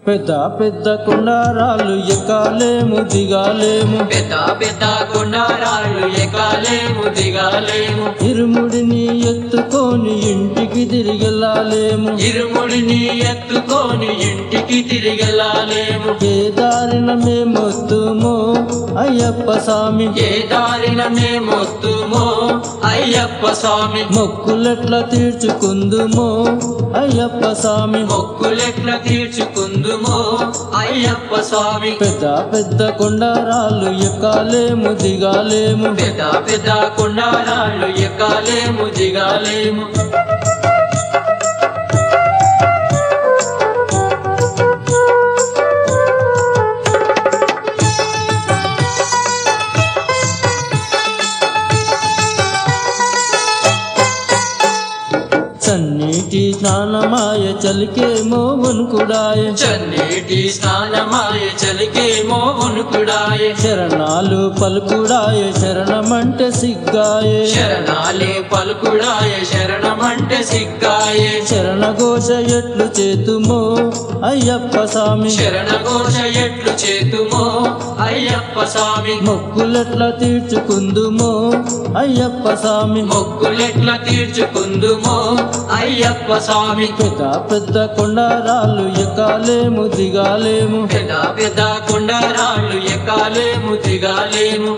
పెద్ద పెద్ద కొండరాళ్ళు ఎక్కాలేము దిగాలేము, పెద్ద పెద్ద కొండరాళ్ళు ఎక్కాలేము దిగాలేము, ఇరుముడిని ఎత్తుకొని ఇంటికి తిరిగెళ్ళాలేము, ఇరుముడిని ఎత్తుకొని ఇంటికి తిరిగెళ్ళాలేము. ఏ దారిన మేమొత్తుమో అయ్యప్ప స్వామి, ఏ దారిన మేమొత్తుమో అయ్యప్ప స్వామి, మొక్కులెట్లా తీర్చుకుందుమో అయ్యప్ప స్వామి, మొక్కులెట్ల తీర్చుకుందుమో అయ్యప్ప స్వామి. పెద్ద పెద్ద కొండరాళ్ళు ఎక్కాలేము దిగాలేము, పెద్ద పెద్ద కొండరాళ్ళు ఎక్కాలేము దిగాలేము. చన్నీటి స్నానమాయ చలికేమో వణుకుడాయ, చన్నీటి స్నానమాయ చలికేమో వణుకుడాయ, శరణాలు పలుకుడాయ శరణమంటే సిగ్గాయ, శరణాలే పలుకుడాయ శరణమంటే సిగ్గాయే, శరణ ఘోష ఎట్లు చేతుమో అయ్యప్ప స్వామి, శరణ ఘోష ఎట్లు చేతుమో అయ్యప్ప స్వామి, మొక్కులెట్లా తీర్చుకుందుమో అయ్యప్ప స్వామి, మొక్కులెట్ల తీర్చుకుందుమో అయ్యప్ప స్వామి. పెద్ద పెద్ద కొండరాళ్ళు ఎక్కాలేము దిగాలేము, పెద్ద పెద్ద కొండరాళ్ళు ఎక్కాలేము దిగాలేము.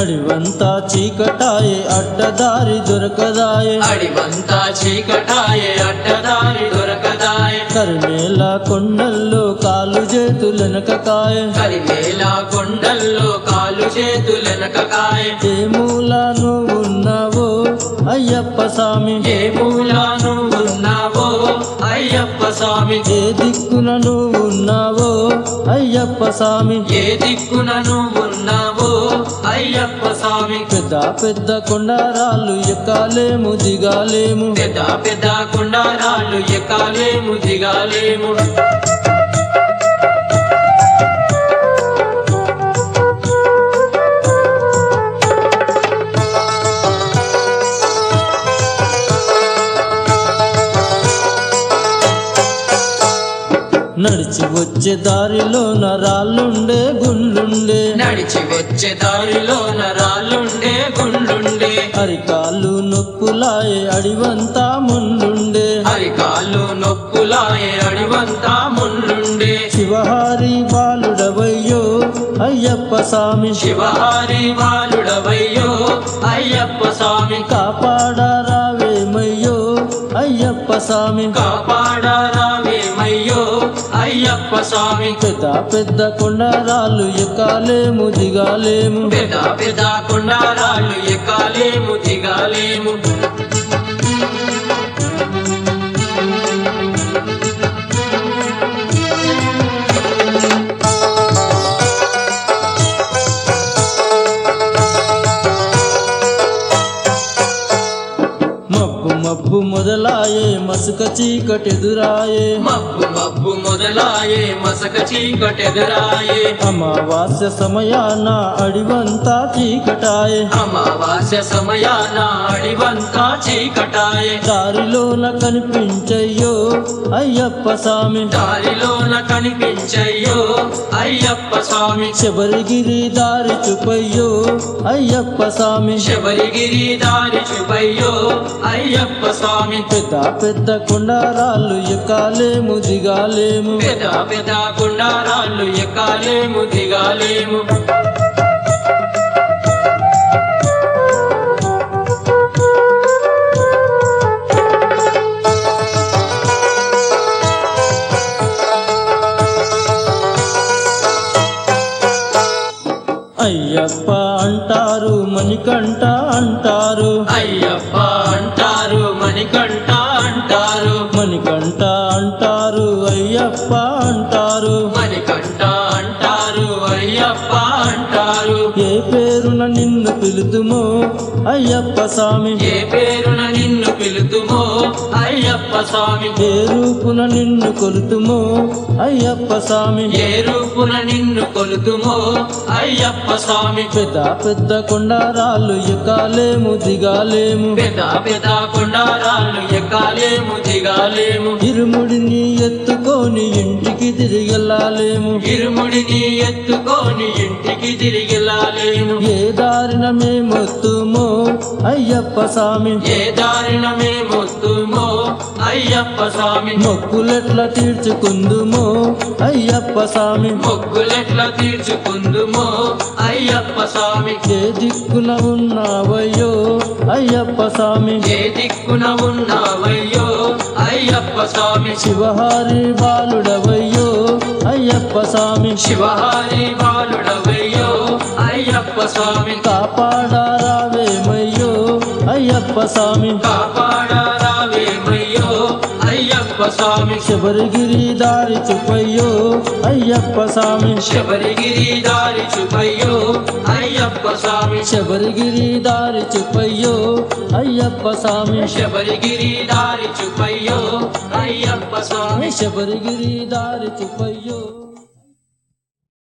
అడివంతా చీకటాయే అడ్డదారి దొరకదాయే, అడివంతా చీకటాయే అడ్డదారి దొరకదాయే, కరిమేల కొండల్లో కాలు చేతులెనకకాయ, కరివేల కొండల్లో కాలు చేతులెనకకాయ, ఏ మూల నువ్వు ఉన్నావో అయ్యప్ప స్వామి, ఏ మూలా నువ్వు ఉన్నావో అయ్యప్ప స్వామి, ఏ దిక్కున నువ్వు ఉన్నావో అయ్యప్ప స్వామి, ఏ దిక్కున నువ్వు ఉన్నావో అయ్యప్ప స్వామి. పెద్ద పెద్ద కొండరాళ్ళు ఎక్కాలేము దిగాలేము, పెద్ద పెద్ద కొండరాళ్ళు ఎక్కాలేము దిగాలేము. నడిచి వచ్చే దారిలో నరాళ్ళుండే గుండ్లుండే, నడిచి వచ్చే దారిలో నరాలుండే గుండ్లుండే, అరికాళ్ళు నొప్పులాయే అడివంతా ముళ్ళుండే, అరికాళ్ళు నొప్పులాయే అడివంతా ముళ్ళుండే, శివహారి బాలుడవయ్యో అయ్యప్ప స్వామి, శివహారి బాలుడవయ్యో అయ్యప్ప స్వామి, కాపాడరావేమయ్యో అయ్యప్ప స్వామి, కాపాడరావేమయ్యో అయ్యప్ప స్వామి. పెద్ద పెద్ద కొండరాళ్ళు ఎక్కాలేము దిగాలేము, పెద్ద పెద్ద కొండరాళ్ళు ఎక్కాలేము దిగాలేము. మబ్బు మబ్బు మొదలాయే మసుక చీకటెదురాయే, మబ్బు మబ్బు మొదలాయే మసక చీకటెదురాయే, అమావాస్య సమయాన అడివంతా చీకటాయే, అమావాస్య సమయాన అడివంతా చీకటాయే, దారిలోన కనిపించయ్యో అయ్యప్ప స్వామి, దారిలోన కనిపించయ్యో అయ్యప్ప స్వామి, శబరిగిరి దారి చూపయ్యో అయ్యప్ప స్వామి, శబరిగిరి దారి చూపయ్యో అయ్యప్ప స్వామి. పెద్ద పెద్ద కొండరాళ్ళు ఎక్కాలేము దిగాలేము, పెద్ద పెద్ద కొండరాళ్ళు ఎక్కాలేము దిగాలేము. అయ్యప్ప అంటారు మణికంఠ అంటారు, అయ్యప్ప అంటారు మణికంఠ అంటారు, మణికంఠ అంటారు అయ్యప్ప అంటారు, మణికంఠ అంటారు అయ్యప్ప అయ్యప్ప అంటారు. ఏ పేరున నిన్ను పిలుతుమో అయ్యప్ప స్వామి, ఏ పేరున నిన్ను పిలుతుమో అయ్యప్ప స్వామి, ఏ రూపున నిన్ను కొలుతుమో అయ్యప్ప స్వామి, ఏ రూపున నిన్ను కొలుతుమో అయ్యప్ప స్వామి. పెద్ద పెద్ద కొండారాళ్ళు ఎక్కాలేము దిగాలేము, పెద్ద పెద్ద కొండారాళ్ళు ఎక్కాలేము దిగాలేము, ఇరుముడిని ఎత్తుకొని ఇంటికి తిరిగెళ్ళాలేము, ఇరుముడిని ఎత్తుకొని ఇంటికి తిరిగిలాలేము. ఏ దారిన మేమొత్తుమో అయ్యప్ప స్వామి, ఏ దారిన మేమొత్తుమో అయ్యప్ప స్వామి, మొక్కులెట్లా తీర్చుకుందుమో అయ్యప్ప స్వామి, మొక్కులెట్లా తీర్చుకుందుమో అయ్యప్ప స్వామి. ఏ దిక్కున ఉన్నావయ్యో అయ్యప్ప స్వామి, ఏ దిక్కున ఉన్నావయ్యో అయ్యప్ప స్వామి, శివహారి బాలుడవయ్యో అయ్యప్ప స్వామి, శివహారి బాలుడవయ్యో అయ్యప్ప స్వామి, కాపాడారావేమయ్యో అయ్యప్ప స్వామి, కాపాడారావేమయ్యో అయ్యప్ప స్వామి, శబరిగిరి దారి చూపయ్యో అయ్యప్ప స్వామి, శబరిగిరి దారి చూపయ్యో అయ్యప్ప స్వామి, శబరిగిరి దారి చూపయ్యో అయ్యప్ప స్వామి, శబరిగిరి దారి చూపయ్యో అయ్యప్ప స్వామి. శబరిగిరి దారి చూపయ్యో.